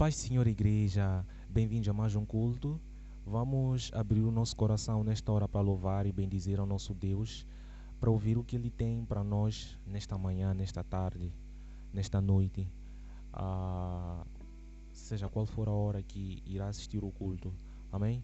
Paz, Senhor Igreja, bem-vindos a mais um culto. Vamos abrir o nosso coração nesta hora para louvar e bendizer ao nosso Deus, para ouvir o que Ele tem para nós nesta manhã, nesta tarde, nesta noite, seja qual for a hora que irá assistir o culto. Amém?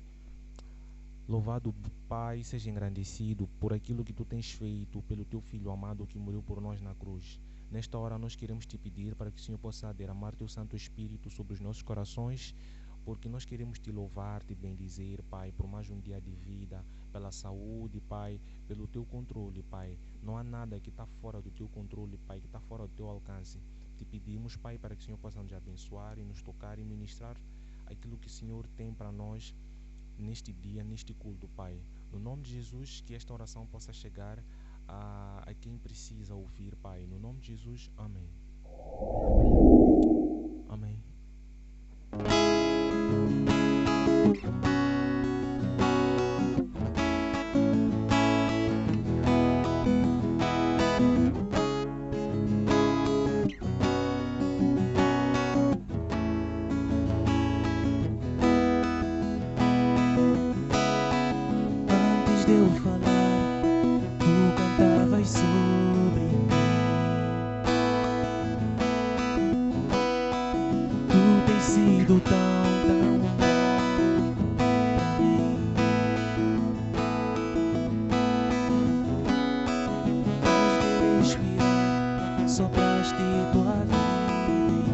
Louvado Pai, seja engrandecido por aquilo que Tu tens feito, pelo Teu Filho amado que morreu por nós na cruz. Nesta hora nós queremos Te pedir para que o Senhor possa derramar Teu Santo Espírito sobre os nossos corações, porque nós queremos Te louvar, Te bendizer, Pai, por mais um dia de vida, pela saúde, Pai, pelo Teu controle, Pai. Não há nada que está fora do Teu controle, Pai, que está fora do Teu alcance. Te pedimos, Pai, para que o Senhor possa nos abençoar e nos tocar e ministrar aquilo que o Senhor tem para nós neste dia, neste culto, Pai. No nome de Jesus, que esta oração possa chegar a quem precisa ouvir, Pai. No nome de Jesus, amém. Amém. Antes de eu falar, tu cantavas sobre mim. Tu tens sido tão bom pra mim. Antes de eu respirar, sopraste tua vida em mim.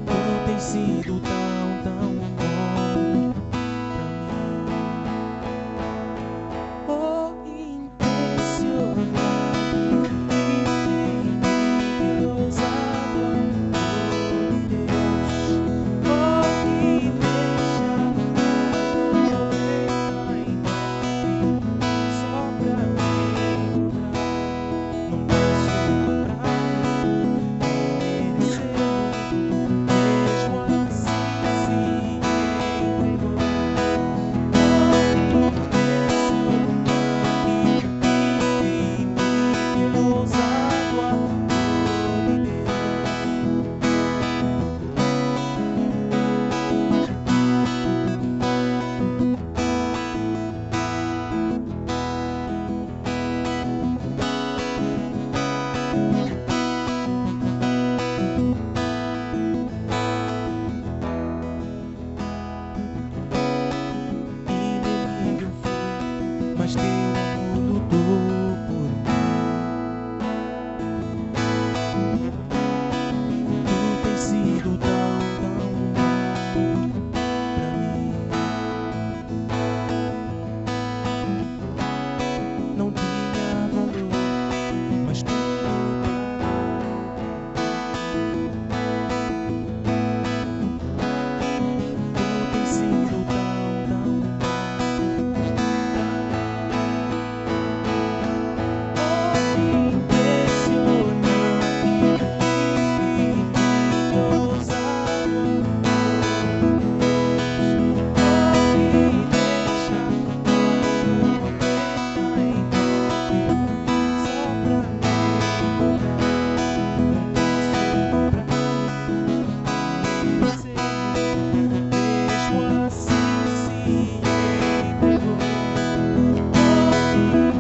Tu tens sido tão bom pra mim. Oh, impressionante e ousado amor de Deus. Oh, me deixa adorar em mim, só pra me lembrar. Não posso comprar, merecer. Mesmo assim se entregou. Oh, impressionante e ousado amor de Deus. Inimigo fui, mas teu amor lutou por mim. Tu tens sido tão bom pra mim. Não tinha valor, mas tu tens sido tão bom. Oh, impressionante e ousado amor de Deus. Oh, me deixa adorar em mim, só pra me lembrar. Não posso comprar, merecer. Mesmo assim se entregou. Oh, impressionante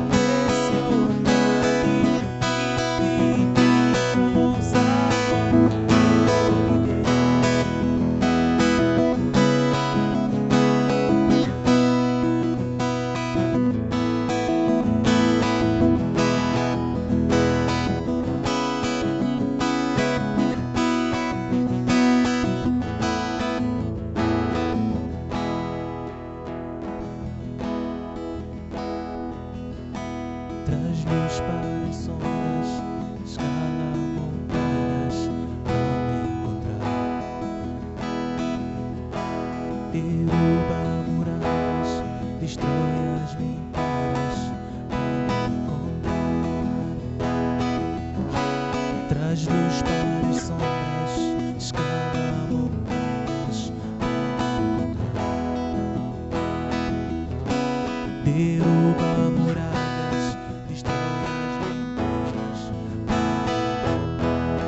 e ousado amor de Deus. Traz-nos para as sombras, escala montanhas para me encontrar. Derruba muralhas, destrói as mentiras para me encontrar. Traz-nos para as sombras, escala montanhas para me encontrar. Derruba muralhas, destrói as mentiras para me encontrar.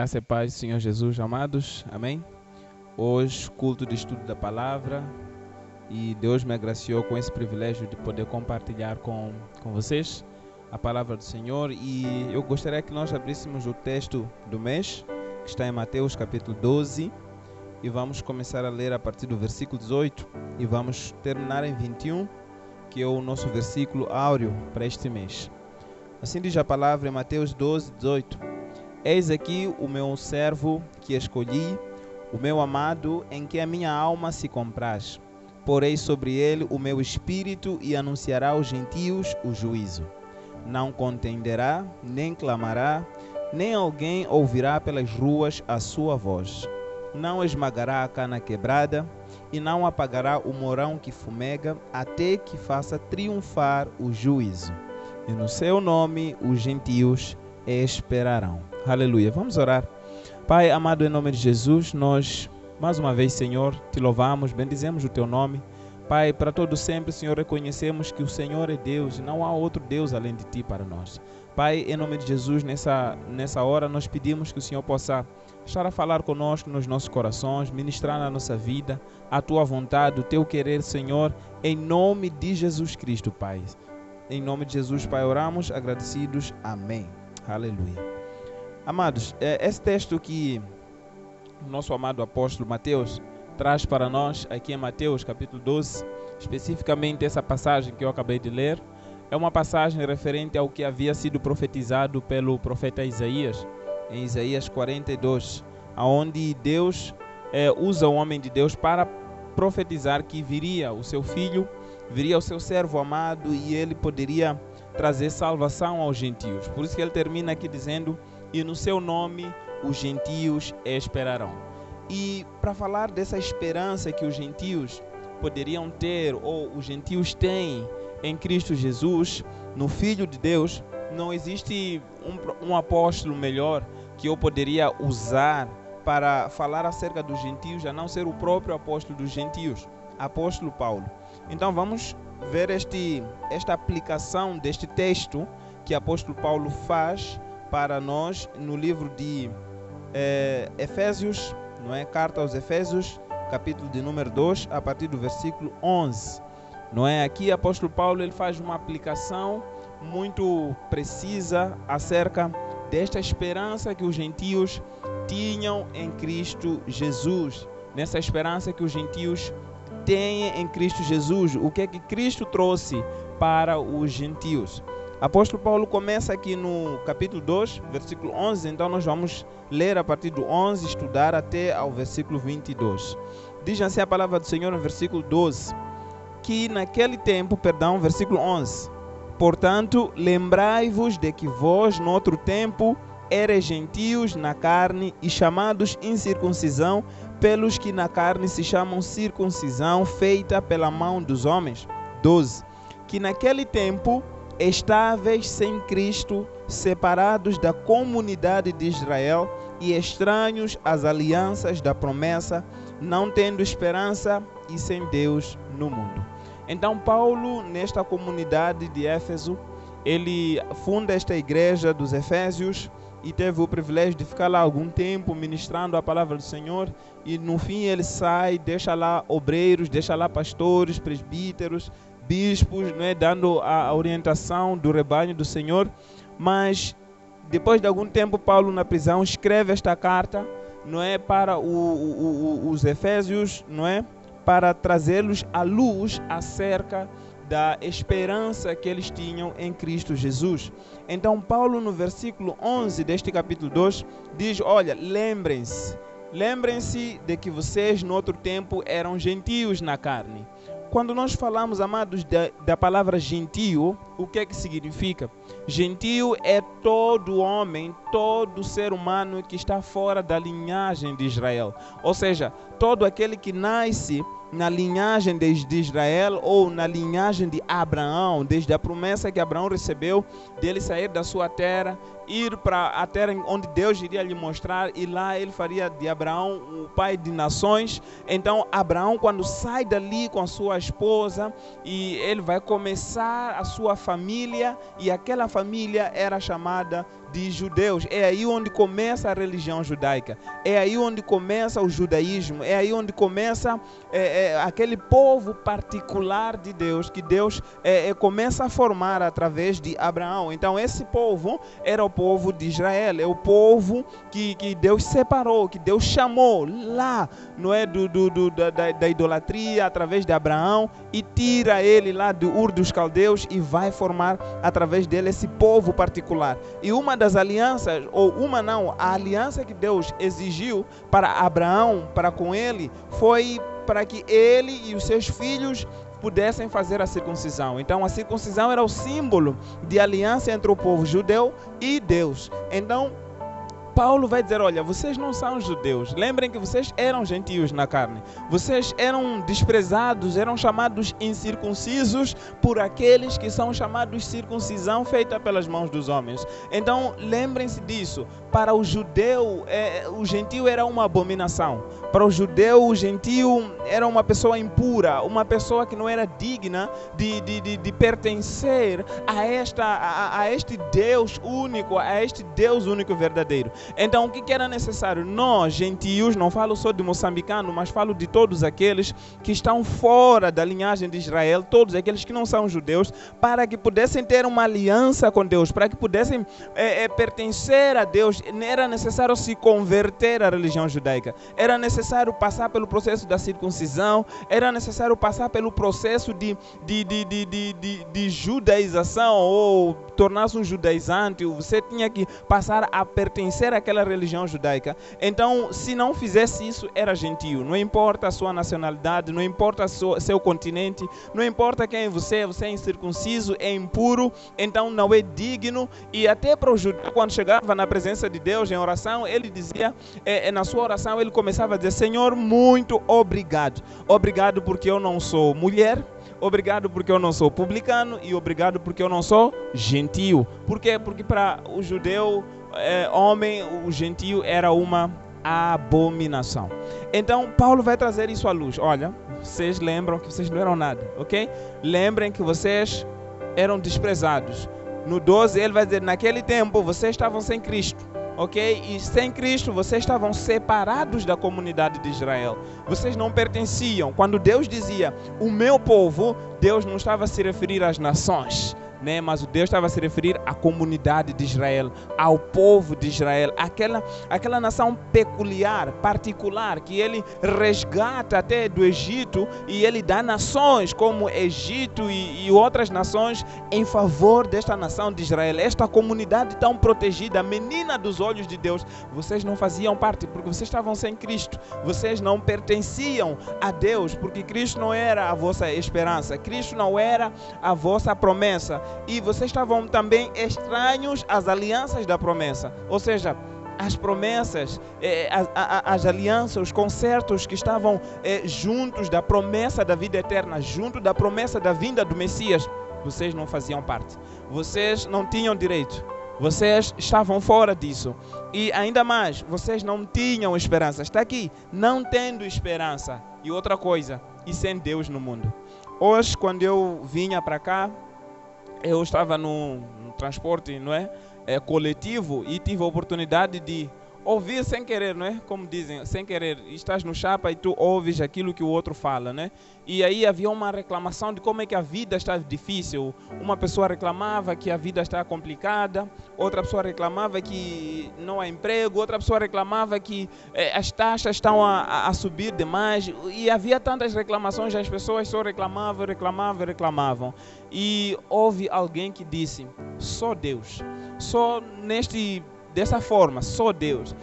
Graça e paz, Senhor Jesus, amados. Amém? Hoje, culto de estudo da palavra, e Deus me agraciou com esse privilégio de poder compartilhar com vocês a palavra do Senhor. E eu gostaria que nós abríssemos o texto do mês, que está em Mateus capítulo 12, e vamos começar a ler a partir do versículo 18 e vamos terminar em 21, que é o nosso versículo áureo para este mês. Assim diz a palavra em Mateus 12, 18. Eis aqui o meu servo que escolhi, o meu amado, em que a minha alma se compraz. Porei sobre ele o meu espírito e anunciará aos gentios o juízo. Não contenderá, nem clamará, nem alguém ouvirá pelas ruas a sua voz. Não esmagará a cana quebrada e não apagará o morão que fumega, até que faça triunfar o juízo. E no seu nome os gentios esperarão. Aleluia. Vamos orar. Pai amado, em nome de Jesus, nós, mais uma vez, Senhor, te louvamos, bendizemos o teu nome. Pai, para todo sempre, Senhor, reconhecemos que o Senhor é Deus e não há outro Deus além de ti para nós. Pai, em nome de Jesus, nessa hora, nós pedimos que o Senhor possa estar a falar conosco nos nossos corações, ministrar na nossa vida a tua vontade, o teu querer, Senhor, em nome de Jesus Cristo, Pai. Em nome de Jesus, Pai, oramos, agradecidos. Amém. Aleluia. Amados, esse texto que o nosso amado apóstolo Mateus traz para nós, aqui em Mateus capítulo 12, especificamente essa passagem que eu acabei de ler, é uma passagem referente ao que havia sido profetizado pelo profeta Isaías, em Isaías 42, onde Deus usa o homem de Deus para profetizar que viria o seu filho, viria o seu servo amado e ele poderia trazer salvação aos gentios. Por isso que ele termina aqui dizendo: e no seu nome os gentios esperarão. E para falar dessa esperança que os gentios poderiam ter, ou os gentios têm em Cristo Jesus, no Filho de Deus, não existe um apóstolo melhor que eu poderia usar para falar acerca dos gentios, a não ser o próprio apóstolo dos gentios, apóstolo Paulo. Então vamos ver esta aplicação deste texto que o apóstolo Paulo faz para nós no livro de Efésios, não é? Carta aos Efésios, capítulo de número 2, a partir do versículo 11. Não é? Aqui o apóstolo Paulo ele faz uma aplicação muito precisa acerca desta esperança que os gentios tinham em Cristo Jesus. Nessa esperança que os gentios têm em Cristo Jesus. O que é que Cristo trouxe para os gentios? Apóstolo Paulo começa aqui no capítulo 2, versículo 11, então nós vamos ler a partir do 11, estudar até ao versículo 22. Diz assim a palavra do Senhor no versículo 12, que naquele tempo, versículo 11, portanto, lembrai-vos de que vós, no outro tempo, eres gentios na carne e chamados incircuncisão, pelos que na carne se chamam circuncisão, feita pela mão dos homens. 12, que naquele tempo estáveis sem Cristo, separados da comunidade de Israel e estranhos às alianças da promessa, não tendo esperança e sem Deus no mundo. Então Paulo, nesta comunidade de Éfeso, ele funda esta igreja dos Efésios e teve o privilégio de ficar lá algum tempo ministrando a palavra do Senhor, e no fim ele sai, deixa lá obreiros, deixa lá pastores, presbíteros, bispos, não é, dando a orientação do rebanho do Senhor. Mas depois de algum tempo, Paulo na prisão escreve esta carta, não é, para os Efésios, não é, para trazê-los à luz acerca da esperança que eles tinham em Cristo Jesus. Então Paulo no versículo 11 deste capítulo 2 diz: olha, lembrem-se de que vocês no outro tempo eram gentios na carne. Quando nós falamos, amados, da palavra gentio, o que é que significa? Gentio é todo homem, todo ser humano que está fora da linhagem de Israel. Ou seja, todo aquele que nasce na linhagem de Israel ou na linhagem de Abraão, desde a promessa que Abraão recebeu dele sair da sua terra, ir para a terra onde Deus iria lhe mostrar, e lá ele faria de Abraão o pai de nações. Então Abraão, quando sai dali com a sua esposa, e ele vai começar a sua família, e aquela família era chamada de judeus. É aí onde começa a religião judaica. É aí onde começa o judaísmo. É aí onde começa aquele povo particular de Deus, que Deus começa a formar através de Abraão. Então esse povo era o povo de Israel. É o povo que Deus separou, que Deus chamou lá, não é, da idolatria, através de Abraão, e tira ele lá do Ur dos Caldeus e vai formar através dele esse povo particular. E uma das alianças, a aliança que Deus exigiu para Abraão, para com ele, foi para que ele e os seus filhos pudessem fazer a circuncisão. Então a circuncisão era o símbolo de aliança entre o povo judeu e Deus. Então Paulo vai dizer, olha, vocês não são judeus. Lembrem que vocês eram gentios na carne. Vocês eram desprezados, eram chamados incircuncisos por aqueles que são chamados circuncisão feita pelas mãos dos homens. Então, lembrem-se disso. Para o judeu, o gentio era uma abominação. Para o judeu, o gentio era uma pessoa impura, uma pessoa que não era digna de pertencer a este Deus único, e verdadeiro. Então, o que era necessário? Nós, gentios, não falo só de moçambicano, mas falo de todos aqueles que estão fora da linhagem de Israel, todos aqueles que não são judeus, para que pudessem ter uma aliança com Deus, para que pudessem pertencer a Deus, era necessário se converter à religião judaica, era necessário passar pelo processo da circuncisão, era necessário passar pelo processo de judaização, ou tornar-se um judaizante. Você tinha que passar a pertencer àquela religião judaica. Então, se não fizesse isso, era gentio. Não importa a sua nacionalidade, não importa seu continente, não importa quem você é incircunciso, é impuro, então não é digno. E até para o judeu, quando chegava na presença de Deus em oração, ele dizia, na sua oração, ele começava a dizer, Senhor, muito obrigado. Obrigado porque eu não sou mulher, obrigado porque eu não sou publicano, e obrigado porque eu não sou gentio. Por quê? Porque para o judeu, homem, o gentio era uma abominação. Então Paulo vai trazer isso à luz. Olha, vocês lembram que vocês não eram nada, ok? Lembrem que vocês eram desprezados. No 12 ele vai dizer, naquele tempo vocês estavam sem Cristo, ok? E sem Cristo vocês estavam separados da comunidade de Israel. Vocês não pertenciam. Quando Deus dizia o meu povo, Deus não estava a se referir às nações, né? Mas Deus estava a se referir à comunidade de Israel, ao povo de Israel, aquela nação peculiar, particular, que ele resgata até do Egito, e ele dá nações como Egito e outras nações em favor desta nação de Israel, esta comunidade tão protegida, menina dos olhos de Deus. Vocês não faziam parte porque vocês estavam sem Cristo, vocês não pertenciam a Deus, porque Cristo não era a vossa esperança, Cristo não era a vossa promessa. E vocês estavam também estranhos às alianças da promessa. Ou seja, as promessas, as alianças, os concertos que estavam juntos da promessa da vida eterna, junto da promessa da vinda do Messias, vocês não faziam parte. Vocês não tinham direito. Vocês estavam fora disso. E ainda mais, vocês não tinham esperança. Está aqui, não tendo esperança. E outra coisa, e sem Deus no mundo. Hoje, quando eu vinha para cá, eu estava no transporte, não é? Coletivo, e tive a oportunidade de ouvir sem querer, não é? Como dizem, sem querer. Estás no chapa e tu ouves aquilo que o outro fala, né? E aí havia uma reclamação de como é que a vida está difícil. Uma pessoa reclamava que a vida está complicada, outra pessoa reclamava que não há emprego, outra pessoa reclamava que as taxas estão a subir demais. E havia tantas reclamações, as pessoas só reclamavam. E houve alguém que disse, só Deus, só dessa forma, só Deus.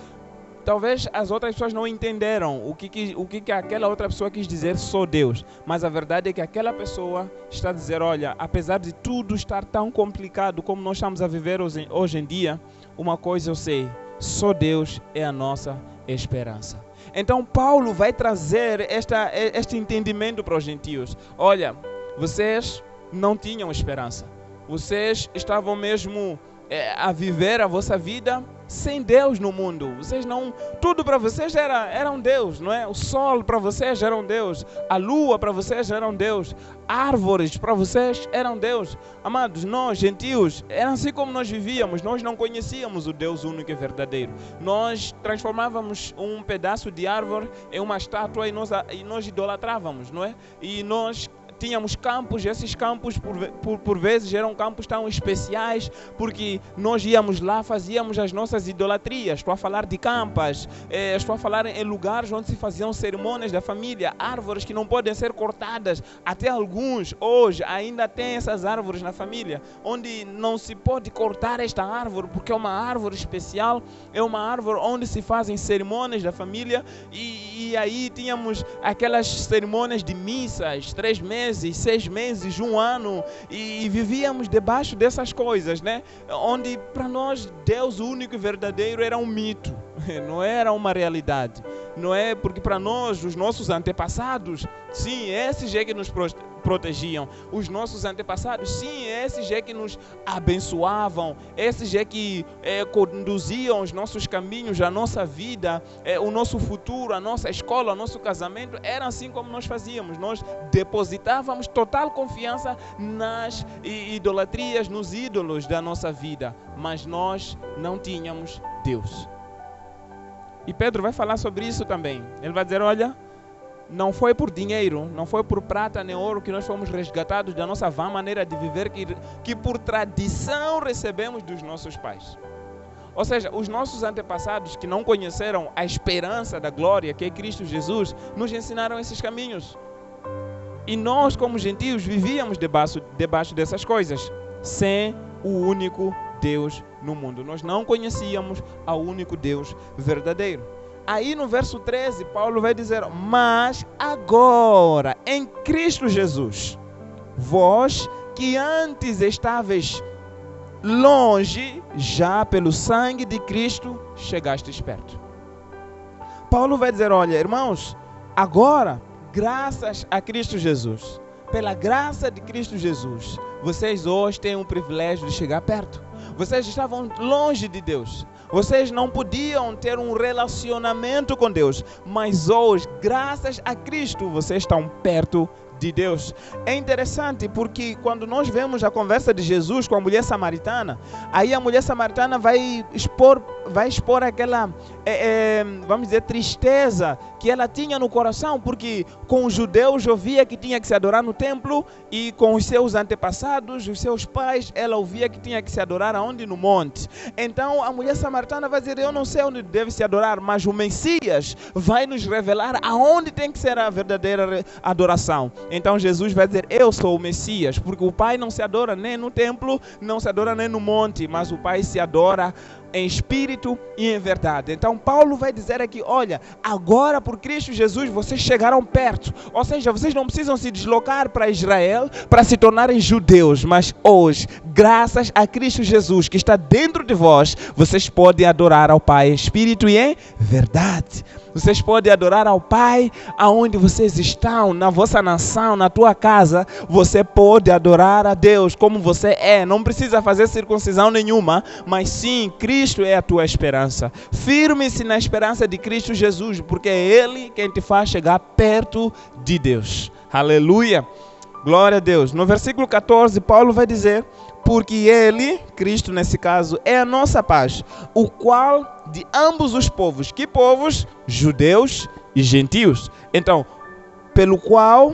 Talvez as outras pessoas não entenderam o que aquela outra pessoa quis dizer, só Deus. Mas a verdade é que aquela pessoa está a dizer, olha, apesar de tudo estar tão complicado como nós estamos a viver hoje em dia, uma coisa eu sei, só Deus é a nossa esperança. Então Paulo vai trazer este entendimento para os gentios. Olha, vocês não tinham esperança. Vocês estavam mesmo a viver a vossa vida sem Deus no mundo. Vocês não, tudo para vocês era um Deus, não é? O sol para vocês era um Deus, a lua para vocês era um Deus, árvores para vocês eram Deus. Amados, nós gentios, era assim como nós vivíamos. Nós não conhecíamos o Deus único e verdadeiro. Nós transformávamos um pedaço de árvore em uma estátua e nós idolatrávamos, não é? E nós tínhamos campos, esses campos por vezes eram campos tão especiais, porque nós íamos lá, fazíamos as nossas idolatrias. Estou a falar de campas, estou a falar em lugares onde se faziam cerimônias da família, árvores que não podem ser cortadas. Até alguns hoje ainda têm essas árvores na família, onde não se pode cortar esta árvore, porque é uma árvore especial, é uma árvore onde se fazem cerimônias da família, e aí tínhamos aquelas cerimônias de missas, 3 meses, 6 meses, 1 ano, e vivíamos debaixo dessas coisas, né? Onde para nós Deus único e verdadeiro era um mito, não era uma realidade, não é? Porque para nós, os nossos antepassados, sim, esses é que nos protegiam, os nossos antepassados, sim, esses é que nos abençoavam, esses é que conduziam os nossos caminhos, a nossa vida, o nosso futuro, a nossa escola, o nosso casamento. Era assim como nós fazíamos. Nós depositávamos total confiança nas idolatrias, nos ídolos da nossa vida, mas nós não tínhamos Deus. E Pedro vai falar sobre isso também. Ele vai dizer, olha, não foi por dinheiro, não foi por prata nem ouro que nós fomos resgatados da nossa vã maneira de viver que por tradição recebemos dos nossos pais. Ou seja, os nossos antepassados que não conheceram a esperança da glória que é Cristo Jesus, nos ensinaram esses caminhos. E nós, como gentios, vivíamos debaixo dessas coisas, sem o único Deus no mundo. Nós não conhecíamos ao único Deus verdadeiro. Aí no verso 13, Paulo vai dizer, mas agora, em Cristo Jesus, vós que antes estáveis longe, já pelo sangue de Cristo chegastes perto. Paulo vai dizer, olha, irmãos, agora, graças a Cristo Jesus, pela graça de Cristo Jesus, vocês hoje têm o privilégio de chegar perto. Vocês estavam longe de Deus. Vocês não podiam ter um relacionamento com Deus. Mas hoje, graças a Cristo, vocês estão perto de Deus. É interessante porque quando nós vemos a conversa de Jesus com a mulher samaritana, aí a mulher samaritana vai expor aquela, vamos dizer, tristeza que ela tinha no coração, porque com os judeus ouvia que tinha que se adorar no templo, e com os seus antepassados, os seus pais, ela ouvia que tinha que se adorar aonde? No monte. Então a mulher samaritana vai dizer, eu não sei onde deve se adorar, mas o Messias vai nos revelar aonde tem que ser a verdadeira adoração. Então Jesus vai dizer, eu sou o Messias, porque o Pai não se adora nem no templo, não se adora nem no monte, mas o Pai se adora em espírito e em verdade. Então Paulo vai dizer aqui, olha, agora por Cristo Jesus vocês chegaram perto. Ou seja, vocês não precisam se deslocar para Israel para se tornarem judeus, mas hoje, graças a Cristo Jesus que está dentro de vós, vocês podem adorar ao Pai em espírito e em verdade. Vocês podem adorar ao Pai aonde vocês estão, na vossa nação, na tua casa. Você pode adorar a Deus como você é. Não precisa fazer circuncisão nenhuma, mas sim, Cristo é a tua esperança. Firme-se na esperança de Cristo Jesus, porque é Ele quem te faz chegar perto de Deus. Aleluia! Glória a Deus. No versículo 14, Paulo vai dizer, porque Ele, Cristo nesse caso, é a nossa paz, o qual de ambos os povos, que povos? Judeus e gentios. Então, pelo qual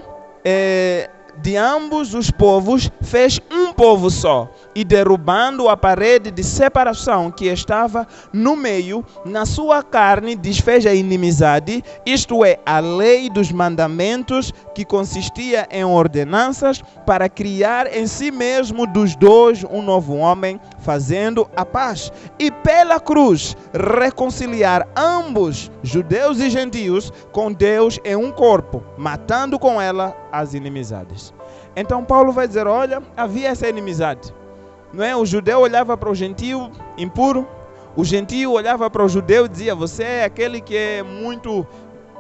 de ambos os povos fez um povo só, e derrubando a parede de separação que estava no meio, na sua carne desfez a inimizade, isto é, a lei dos mandamentos, que consistia em ordenanças, para criar em si mesmo dos dois um novo homem, fazendo a paz, e pela cruz reconciliar ambos, judeus e gentios, com Deus em um corpo, matando com ela as inimizades. Então Paulo vai dizer, olha, havia essa inimizade, não é? O judeu olhava para o gentio impuro, o gentio olhava para o judeu e dizia, você é aquele que é muito,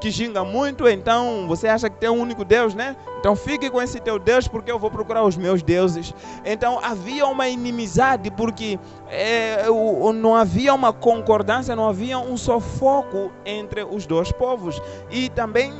que ginga muito, então você acha que tem um único Deus, né? Então fique com esse teu Deus, porque eu vou procurar os meus deuses. Então havia uma inimizade, porque não havia uma concordância, não havia um só foco entre os dois povos. E também,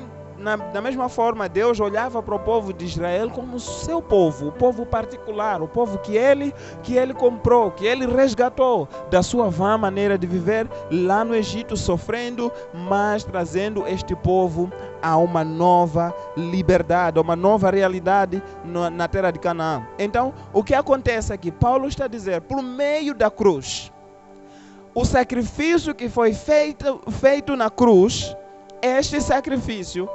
da mesma forma, Deus olhava para o povo de Israel como seu povo, o povo particular, o povo que ele comprou, que ele resgatou da sua vã maneira de viver lá no Egito, sofrendo, mas trazendo este povo a uma nova liberdade, a uma nova realidade na terra de Canaã. Então, o que acontece aqui? Paulo está a dizer, por meio da cruz, o sacrifício que foi feito na cruz, este sacrifício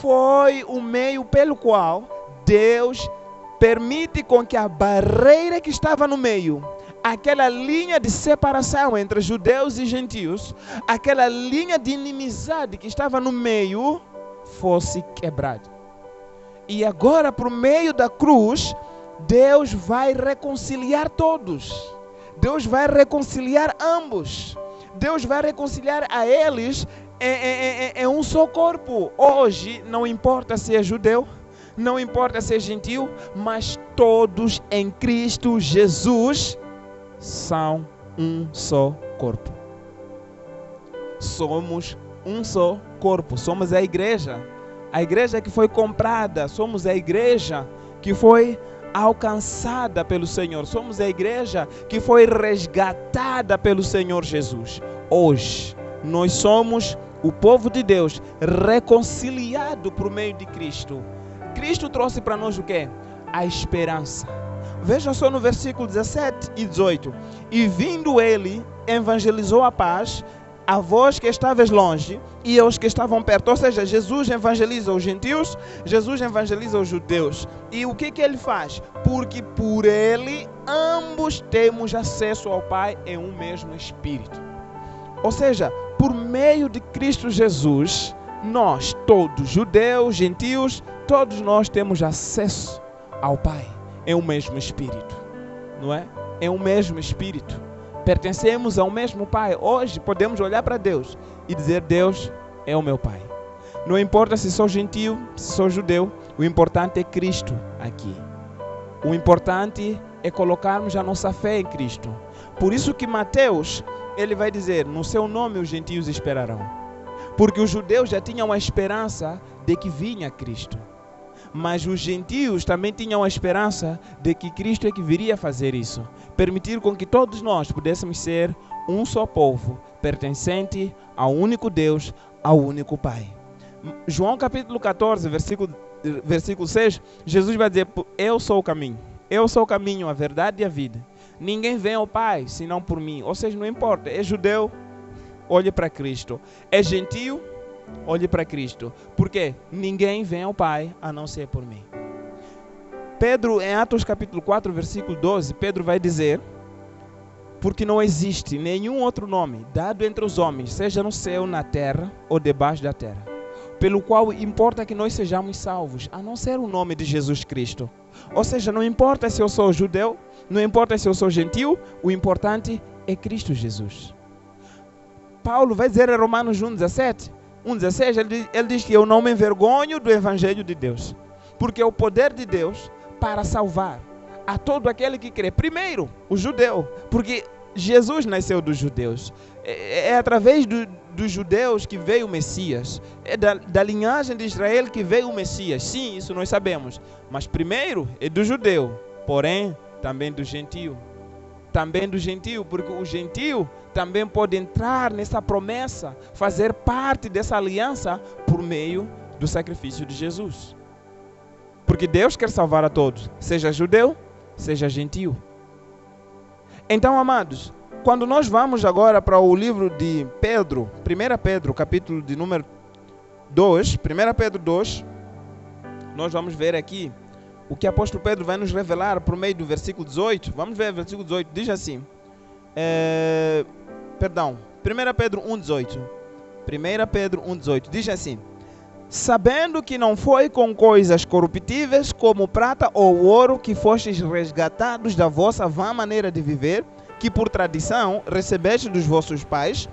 foi o meio pelo qual Deus permite com que a barreira que estava no meio, aquela linha de separação entre judeus e gentios, aquela linha de inimizade que estava no meio, fosse quebrada. E agora, por meio da cruz, Deus vai reconciliar todos. Deus vai reconciliar ambos. Deus vai reconciliar a eles é um só corpo. Hoje, não importa se é judeu, não importa se é gentil, mas todos em Cristo Jesus são um só corpo. Somos um só corpo, somos a igreja que foi comprada, somos a igreja que foi alcançada pelo Senhor, somos a igreja que foi resgatada pelo Senhor Jesus. Hoje, nós somos o povo de Deus reconciliado por meio de Cristo. Cristo trouxe para nós o quê? A esperança. Veja só no versículo 17 e 18. E vindo ele, evangelizou a paz a vós que estavais longe e aos que estavam perto. Ou seja, Jesus evangeliza os gentios, Jesus evangeliza os judeus. E o que ele faz? Porque por ele ambos temos acesso ao Pai em um mesmo Espírito. Ou seja, por meio de Cristo Jesus, nós todos, judeus, gentios, todos nós temos acesso ao Pai em um mesmo Espírito. Não é? Em um mesmo Espírito. Pertencemos ao mesmo Pai. Hoje podemos olhar para Deus e dizer: Deus é o meu Pai. Não importa se sou gentio, se sou judeu, o importante é Cristo aqui. O importante é colocarmos a nossa fé em Cristo. Por isso que Mateus, ele vai dizer: no seu nome os gentios esperarão. Porque os judeus já tinham a esperança de que vinha Cristo. Mas os gentios também tinham a esperança de que Cristo é que viria fazer isso. Permitir com que todos nós pudéssemos ser um só povo, pertencente ao único Deus, ao único Pai. João capítulo 14, versículo 6, Jesus vai dizer: eu sou o caminho. Eu sou o caminho, a verdade e a vida. Ninguém vem ao Pai senão por mim. Ou seja, não importa, é judeu, olhe para Cristo. É gentio, olhe para Cristo. Porque ninguém vem ao Pai a não ser por mim. Pedro, em Atos capítulo 4, versículo 12, Pedro vai dizer: porque não existe nenhum outro nome dado entre os homens, seja no céu, na terra ou debaixo da terra, pelo qual importa que nós sejamos salvos, a não ser o nome de Jesus Cristo. Ou seja, não importa se eu sou judeu, não importa se eu sou gentil, o importante é Cristo Jesus. Paulo vai dizer em Romanos 1,17, 1,16, ele diz que eu não me envergonho do Evangelho de Deus, porque é o poder de Deus para salvar a todo aquele que crê. Primeiro, o judeu, porque Jesus nasceu dos judeus. É através dos judeus que veio o Messias. É da linhagem de Israel que veio o Messias. Sim, isso nós sabemos. Mas primeiro é do judeu, porém também do gentio. Também do gentio, porque o gentio também pode entrar nessa promessa, fazer parte dessa aliança por meio do sacrifício de Jesus. Porque Deus quer salvar a todos, seja judeu, seja gentio. Então, amados, quando nós vamos agora para o livro de Pedro, 1 Pedro, capítulo de número 2, 1 Pedro 2, nós vamos ver aqui o que o apóstolo Pedro vai nos revelar por meio do versículo 18. Vamos ver o versículo 18, diz assim, 1 Pedro 1,18. 1 Pedro 1,18, diz assim: sabendo que não foi com coisas corruptíveis como prata ou ouro que fostes resgatados da vossa vã maneira de viver, que por tradição recebeste dos vossos pais,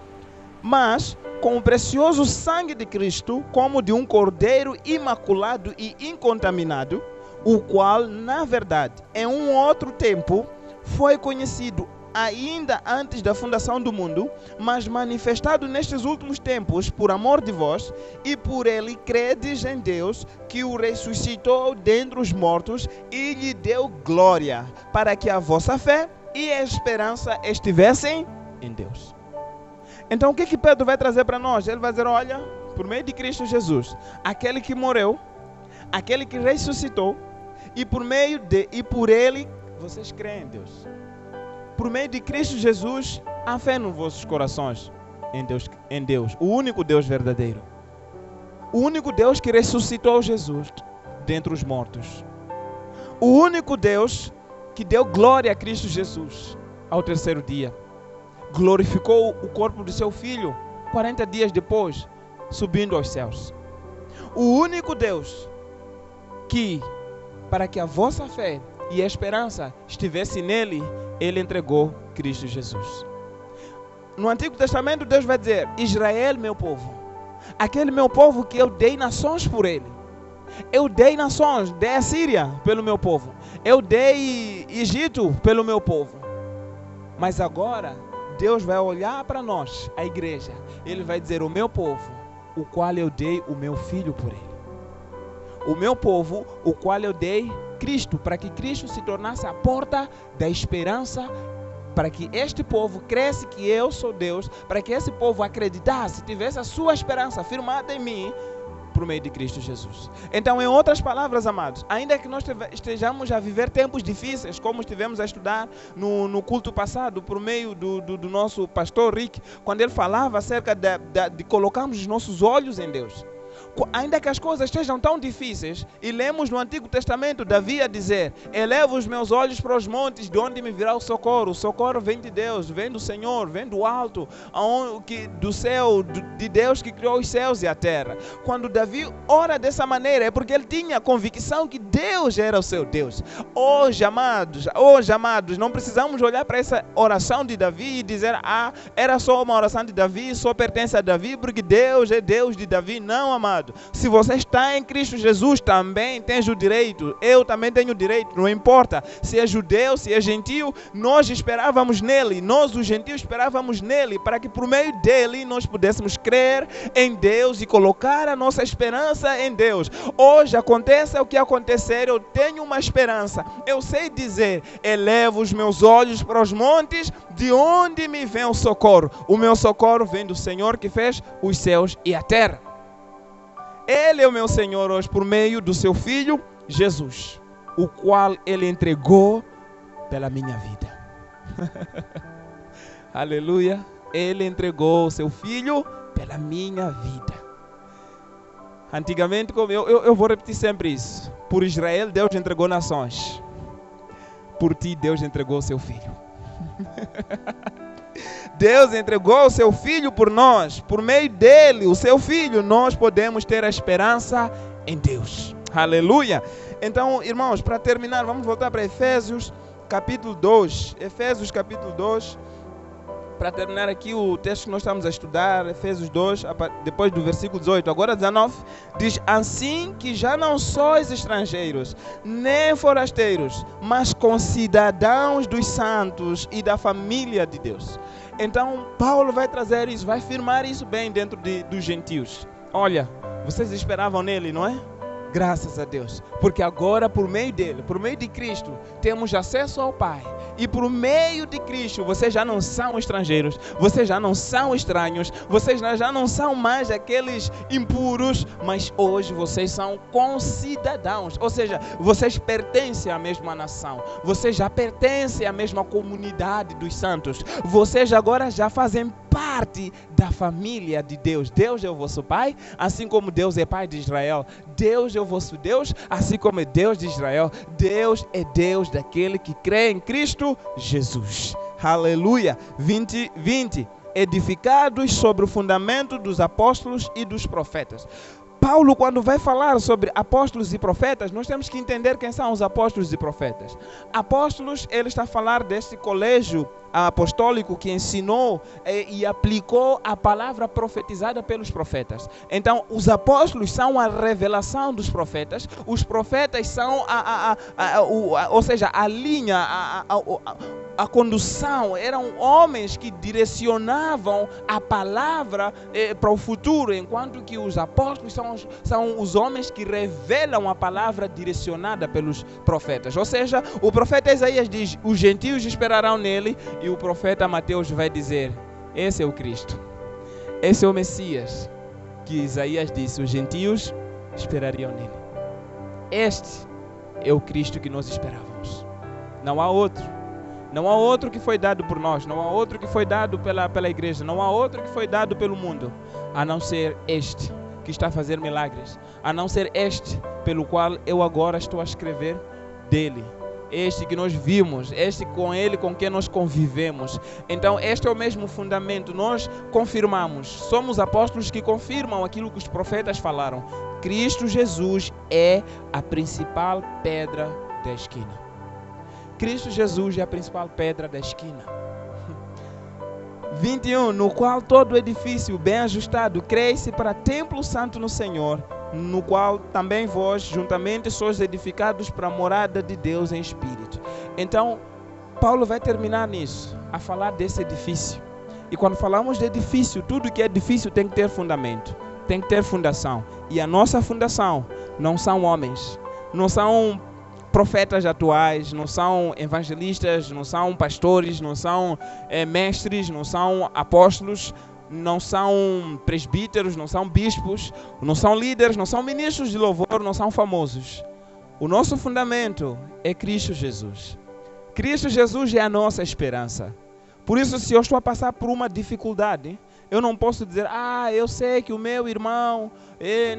mas com o precioso sangue de Cristo, como de um cordeiro imaculado e incontaminado, o qual, na verdade, em um outro tempo, foi conhecido ainda antes da fundação do mundo, mas manifestado nestes últimos tempos por amor de vós, e por ele credes em Deus, que o ressuscitou dentre os mortos e lhe deu glória, para que a vossa fé e a esperança estivessem em Deus. Então o que Pedro vai trazer para nós? Ele vai dizer, olha, por meio de Cristo Jesus, aquele que morreu, aquele que ressuscitou, e por ele, vocês creem em Deus. Por meio de Cristo Jesus, há fé nos vossos corações em Deus, o único Deus verdadeiro. O único Deus que ressuscitou Jesus dentre os mortos. O único Deus que deu glória a Cristo Jesus ao terceiro dia. Glorificou o corpo de seu Filho 40 dias depois, subindo aos céus. O único Deus que, para que a vossa fé e a esperança estivesse nele, ele entregou Cristo Jesus. No Antigo Testamento, Deus vai dizer, Israel, meu povo, aquele meu povo que eu dei nações por ele. Eu dei nações, dei a Síria pelo meu povo. Eu dei Egito pelo meu povo. Mas agora, Deus vai olhar para nós, a igreja. Ele vai dizer, o meu povo, o qual eu dei o meu Filho por ele. O meu povo, o qual eu dei Cristo, para que Cristo se tornasse a porta da esperança, para que este povo cresce que eu sou Deus, para que esse povo acreditasse, tivesse a sua esperança firmada em mim, por meio de Cristo Jesus. Então, em outras palavras, amados, ainda que nós estejamos a viver tempos difíceis, como estivemos a estudar no culto passado, por meio do nosso pastor Rick, quando ele falava acerca de colocarmos os nossos olhos em Deus. Ainda que as coisas estejam tão difíceis, e lemos no Antigo Testamento Davi a dizer, elevo os meus olhos para os montes, de onde me virá o socorro vem de Deus, vem do Senhor, vem do alto, do céu, de Deus que criou os céus e a terra. Quando Davi ora dessa maneira, é porque ele tinha a convicção que Deus era o seu Deus. Hoje, amados, não precisamos olhar para essa oração de Davi e dizer, era só uma oração de Davi, só pertence a Davi, porque Deus é Deus de Davi. Não, amado. Se você está em Cristo Jesus, também tens o direito. Eu também tenho o direito. Não importa se é judeu, se é gentio. Nós esperávamos nele. Nós, os gentios, esperávamos nele. Para que por meio dele nós pudéssemos crer em Deus e colocar a nossa esperança em Deus. Hoje, aconteça o que acontecer, eu tenho uma esperança. Eu sei dizer, elevo os meus olhos para os montes, de onde me vem o socorro. O meu socorro vem do Senhor que fez os céus e a terra. Ele é o meu Senhor hoje por meio do seu Filho Jesus, o qual ele entregou pela minha vida. Aleluia. Ele entregou o seu Filho pela minha vida. Antigamente, como eu vou repetir sempre isso. Por Israel, Deus entregou nações. Por ti, Deus entregou o seu Filho. Deus entregou o seu Filho por nós. Por meio dele, o seu Filho, nós podemos ter a esperança em Deus. Aleluia. Então, irmãos, para terminar, vamos voltar para Efésios capítulo 2. Efésios capítulo 2. Para terminar aqui o texto que nós estamos a estudar, Efésios 2, depois do versículo 18, agora 19, diz, assim que já não sois estrangeiros, nem forasteiros, mas concidadãos dos santos e da família de Deus. Então, Paulo vai trazer isso, vai firmar isso bem dentro dos gentios. Olha, vocês esperavam nele, não é? Graças a Deus, porque agora por meio dele, por meio de Cristo, temos acesso ao Pai. E por meio de Cristo, vocês já não são estrangeiros, vocês já não são estranhos, vocês já não são mais aqueles impuros, mas hoje vocês são concidadãos, ou seja, vocês pertencem à mesma nação, vocês já pertencem à mesma comunidade dos santos, vocês agora já fazem parte da família de Deus. Deus é o vosso Pai, assim como Deus é Pai de Israel. Deus é o vosso Deus, assim como é Deus de Israel. Deus é Deus daquele que crê em Cristo Jesus. Aleluia. 20. Edificados sobre o fundamento dos apóstolos e dos profetas. Paulo, quando vai falar sobre apóstolos e profetas, nós temos que entender quem são os apóstolos e profetas. Apóstolos, ele está a falar deste colégio apostólico que ensinou e aplicou a palavra profetizada pelos profetas. Então, os apóstolos são a revelação dos profetas, os profetas são ou seja, a linha, a condução, eram homens que direcionavam a palavra para o futuro, enquanto que os apóstolos são os homens que revelam a palavra direcionada pelos profetas. Ou seja, o profeta Isaías diz: os gentios esperarão nele, e o profeta Mateus vai dizer: esse é o Cristo, esse é o Messias, que Isaías disse: os gentios esperariam nele. Este é o Cristo que nós esperávamos. Não há outro. Não há outro que foi dado por nós, não há outro que foi dado pela igreja, não há outro que foi dado pelo mundo, a não ser este que está a fazer milagres, a não ser este pelo qual eu agora estou a escrever dele. Este que nós vimos, este com ele com quem nós convivemos. Então este é o mesmo fundamento, nós confirmamos, somos apóstolos que confirmam aquilo que os profetas falaram. Cristo Jesus é a principal pedra da esquina. Cristo Jesus é a principal pedra da esquina. 21, no qual todo edifício bem ajustado cresce para templo santo no Senhor, no qual também vós juntamente sois edificados para a morada de Deus em espírito. Então, Paulo vai terminar nisso, a falar desse edifício. E quando falamos de edifício, tudo que é edifício tem que ter fundamento, tem que ter fundação. E a nossa fundação não são homens, não são profetas atuais, não são evangelistas, não são pastores, não são mestres, não são apóstolos, não são presbíteros, não são bispos, não são líderes, não são ministros de louvor, não são famosos. O nosso fundamento é Cristo Jesus. Cristo Jesus é a nossa esperança. Por isso, se eu estou a passar por uma dificuldade, eu não posso dizer: eu sei que o meu irmão,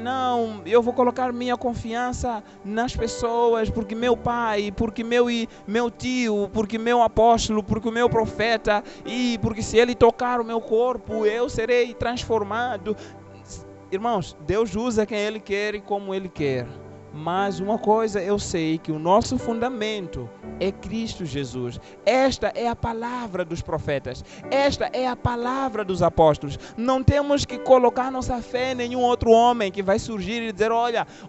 não, eu vou colocar minha confiança nas pessoas, porque meu pai, porque meu tio, porque meu apóstolo, porque o meu profeta, e porque se ele tocar o meu corpo, eu serei transformado. Irmãos, Deus usa quem Ele quer e como Ele quer. Mas uma coisa eu sei, que o nosso fundamento é Cristo Jesus. Esta é a palavra dos profetas. Esta é a palavra dos apóstolos. Não temos que colocar nossa fé em nenhum outro homem que vai surgir e dizer: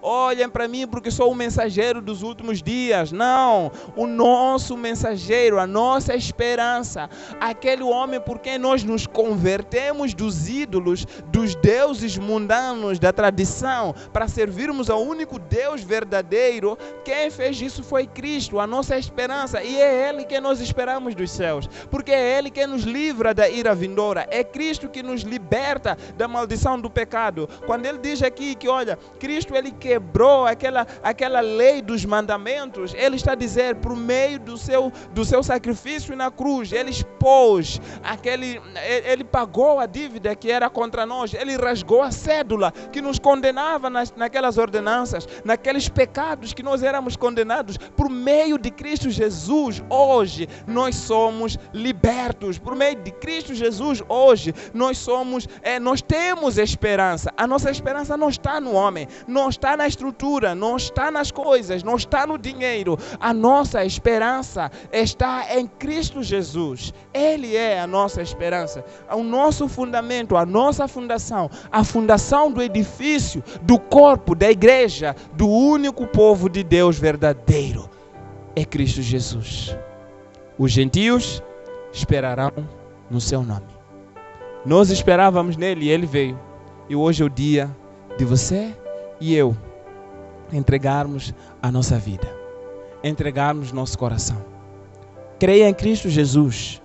olhem para mim porque sou o mensageiro dos últimos dias. Não, o nosso mensageiro, a nossa esperança, aquele homem por quem nós nos convertemos dos ídolos, dos deuses mundanos, da tradição, para servirmos ao único Deus verdadeiro. Quem fez isso foi Cristo, a nossa esperança, e é Ele que nós esperamos dos céus, porque é Ele que nos livra da ira vindoura, é Cristo que nos liberta da maldição do pecado. Quando Ele diz aqui que, Cristo, Ele quebrou aquela lei dos mandamentos, Ele está a dizer, por meio do seu sacrifício na cruz, Ele expôs Ele pagou a dívida que era contra nós, Ele rasgou a cédula que nos condenava naquelas ordenanças, naqueles pecados que nós éramos condenados. Por meio de Cristo Jesus, hoje nós somos libertos. Por meio de Cristo Jesus, hoje nós temos esperança. A nossa esperança não está no homem, não está na estrutura, não está nas coisas, não está no dinheiro. A nossa esperança está em Cristo Jesus. Ele é a nossa esperança, o nosso fundamento, a nossa fundação, a fundação do edifício, do corpo, da igreja, do único povo de Deus verdadeiro, é Cristo Jesus. Os gentios esperarão no seu nome. Nós esperávamos nele e ele veio. E hoje é o dia de você e eu entregarmos a nossa vida, entregarmos nosso coração. Creia em Cristo Jesus.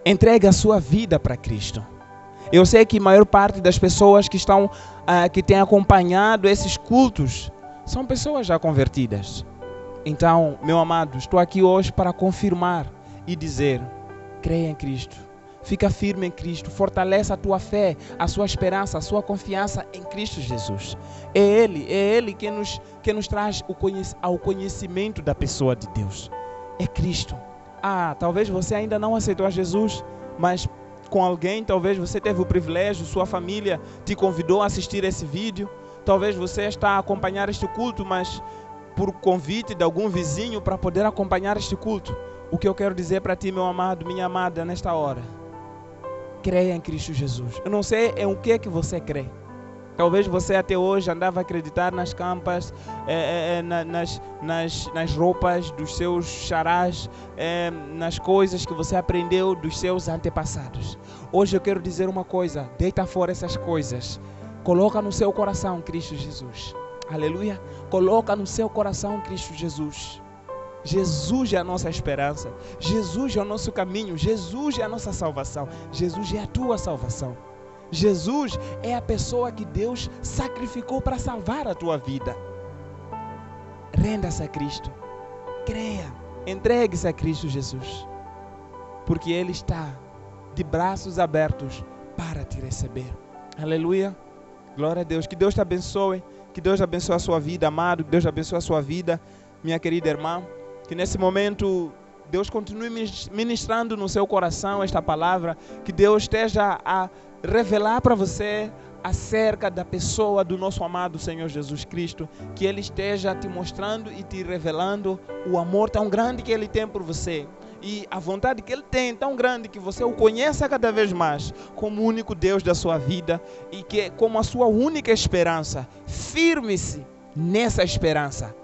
Entregue a sua vida para Cristo. Eu sei que a maior parte das pessoas que têm acompanhado esses cultos são pessoas já convertidas. Então, meu amado, estou aqui hoje para confirmar e dizer: creia em Cristo, fica firme em Cristo, fortaleça a tua fé, a sua esperança, a sua confiança em Cristo Jesus. É Ele que nos traz ao conhecimento da pessoa de Deus. É Cristo. Talvez você ainda não aceitou a Jesus, mas com alguém, talvez você teve o privilégio, sua família te convidou a assistir esse vídeo. Talvez você está a acompanhar este culto, mas por convite de algum vizinho para poder acompanhar este culto. O que eu quero dizer para ti, meu amado, minha amada, nesta hora: creia em Cristo Jesus. Eu não sei em o que é que você crê. Talvez você até hoje andava a acreditar nas campas, nas roupas dos seus xarás, nas coisas que você aprendeu dos seus antepassados. Hoje eu quero dizer uma coisa: deita fora essas coisas. Coloca no seu coração Cristo Jesus. Aleluia. Coloca no seu coração Cristo Jesus. Jesus é a nossa esperança. Jesus é o nosso caminho. Jesus é a nossa salvação. Jesus é a tua salvação. Jesus é a pessoa que Deus sacrificou para salvar a tua vida. Renda-se a Cristo. Creia. Entregue-se a Cristo Jesus. Porque Ele está de braços abertos para te receber. Aleluia. Glória a Deus. Que Deus te abençoe. Que Deus abençoe a sua vida, amado. Que Deus abençoe a sua vida, minha querida irmã. Que nesse momento Deus continue ministrando no seu coração esta palavra. Que Deus esteja a revelar para você acerca da pessoa do nosso amado Senhor Jesus Cristo. Que Ele esteja te mostrando e te revelando o amor tão grande que Ele tem por você. E a vontade que Ele tem tão grande que você o conheça cada vez mais como o único Deus da sua vida e que como a sua única esperança. Firme-se nessa esperança,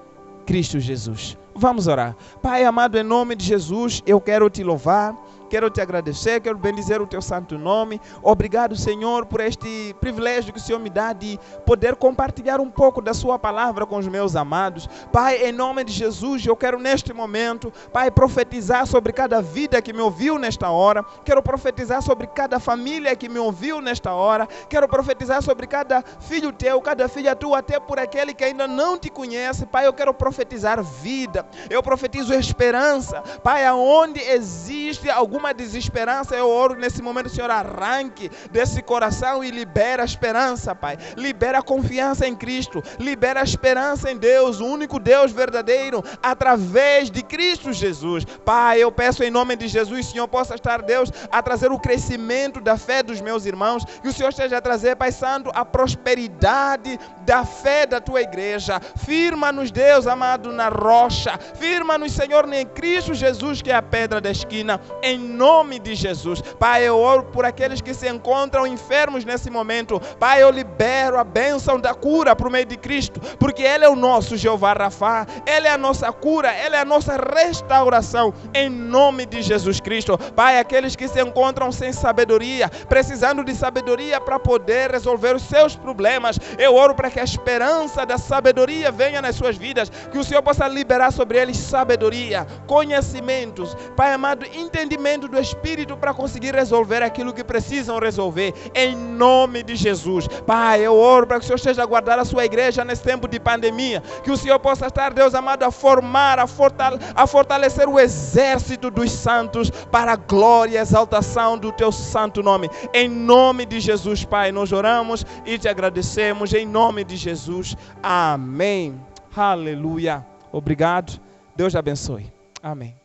Cristo Jesus. Vamos orar. Pai amado, em nome de Jesus, eu quero te louvar, quero te agradecer, quero bendizer o teu santo nome. Obrigado, Senhor, por este privilégio que o Senhor me dá de poder compartilhar um pouco da sua palavra com os meus amados. Pai, em nome de Jesus, eu quero neste momento, Pai, profetizar sobre cada vida que me ouviu nesta hora. Quero profetizar sobre cada família que me ouviu nesta hora. Quero profetizar sobre cada filho teu, cada filha tua, até por aquele que ainda não te conhece. Pai, eu quero profetizar vida. Eu profetizo esperança. Pai, aonde existe alguma desesperança, eu oro nesse momento, Senhor, arranque desse coração e libera a esperança, Pai. Libera a confiança em Cristo. Libera a esperança em Deus, o único Deus verdadeiro, através de Cristo Jesus. Pai, eu peço em nome de Jesus, Senhor, possa estar, Deus, a trazer o crescimento da fé dos meus irmãos. Que o Senhor esteja a trazer, Pai Santo, a prosperidade da fé da tua igreja. Firma-nos, Deus amado, na rocha. Firma-nos, Senhor, em Cristo Jesus, que é a pedra da esquina. Em nome de Jesus. Pai, eu oro por aqueles que se encontram enfermos nesse momento. Pai, eu libero a bênção da cura por meio de Cristo, porque Ele é o nosso Jeová Rafá. Ele é a nossa cura. Ele é a nossa restauração. Em nome de Jesus Cristo. Pai, aqueles que se encontram sem sabedoria, precisando de sabedoria para poder resolver os seus problemas, eu oro para que a esperança da sabedoria venha nas suas vidas. Que o Senhor possa liberar sobre eles sabedoria, conhecimentos, Pai amado, entendimento do Espírito para conseguir resolver aquilo que precisam resolver, em nome de Jesus. Pai, eu oro para que o Senhor esteja a guardar a sua igreja nesse tempo de pandemia, que o Senhor possa estar, Deus amado, a formar, a fortalecer o exército dos santos para a glória e exaltação do teu santo nome, em nome de Jesus. Pai, nós oramos e te agradecemos, em nome de Jesus, amém. Aleluia. Obrigado. Deus te abençoe. Amém.